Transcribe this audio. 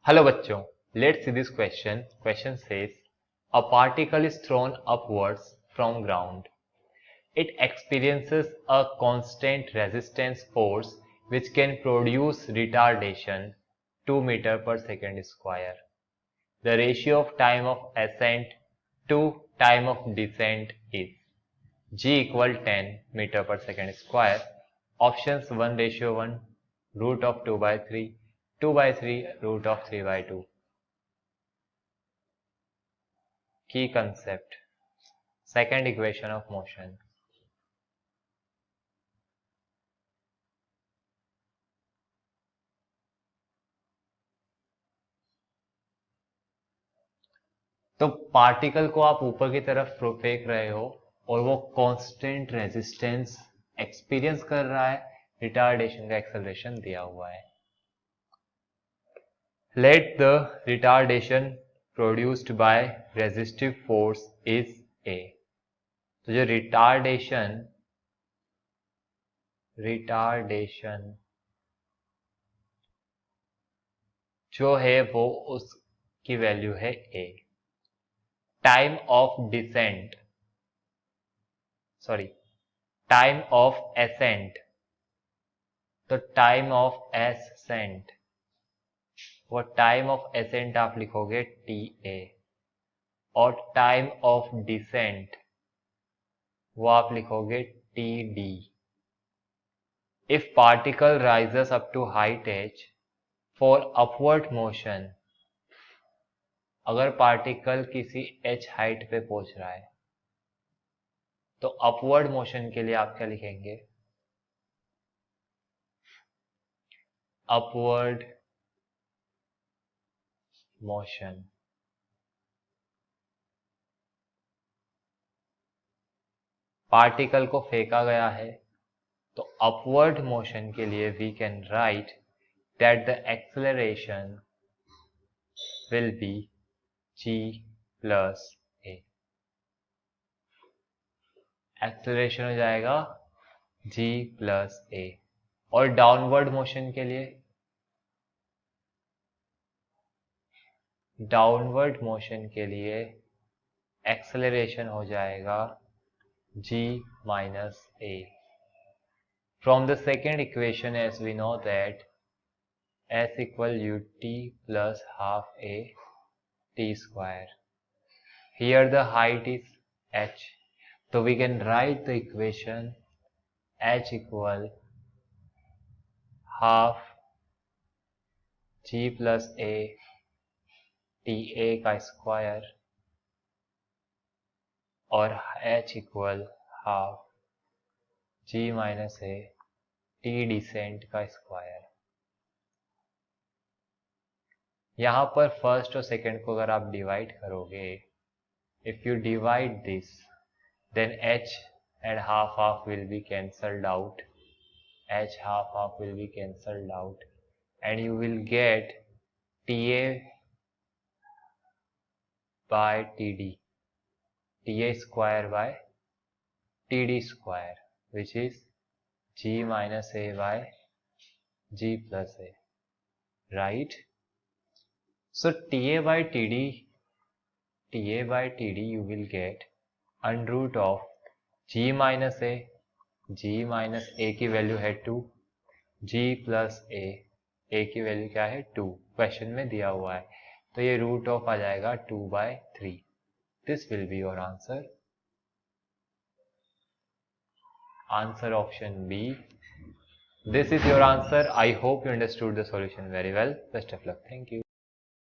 Hello bachcho, let's see this question. Question says, a particle is thrown upwards from ground. It experiences a constant resistance force which can produce retardation 2 meter per second square. The ratio of time of ascent to time of descent is g equal 10 meter per second square. Options 1:1, root of 2/3, 2/3, root of 3/2. Key concept. Second equation of motion. तो particle को आप ऊपर की तरफ फेंक रहे हो और वो कांस्टेंट रेजिस्टेंस एक्सपीरियंस कर रहा है, रिटार्डेशन का एक्सेलरेशन दिया हुआ है. Let the retardation produced by resistive force is a. तो जो रिटार्डेशन जो है वो उसकी वैल्यू है a. Time of descent time of ascent, तो टाइम ऑफ एसेंट, वो टाइम ऑफ एसेंट आप लिखोगे टी ए, और टाइम ऑफ डिसेंट वो आप लिखोगे t d. If particle rises up to height h for upward motion, अगर पार्टिकल किसी एच हाइट पे पहुंच रहा है तो अपवर्ड मोशन के लिए आप क्या लिखेंगे? Upward motion. पार्टिकल को फेंका गया है तो अपवर्ड मोशन के लिए we can write that the acceleration will be g plus a. Acceleration हो जाएगा g प्लस ए. और डाउनवर्ड मोशन के लिए, एक्सेलरेशन हो जाएगा g minus A. From the second equation, as we know that s equal ut plus half a t square. Here the height is h, so we can write the equation h equal half g plus a t a का square और h equal half g minus a t descent का square. यहां पर first और second को अगर आप divide करोगे, if you divide this, then h and half will be cancelled out, half will be cancelled out, and you will get ta by td, ta square by td square, which is g minus a by g plus a, right? So ta by td you will get under root of g minus a की value है 2, g plus a की value क्या है 2, question में दिया हुआ है, तो ये रूट ऑफ आ जाएगा 2/3. This will be your answer. Answer option b. This is your answer. I hope you understood the solution very well. Best of luck. Thank you.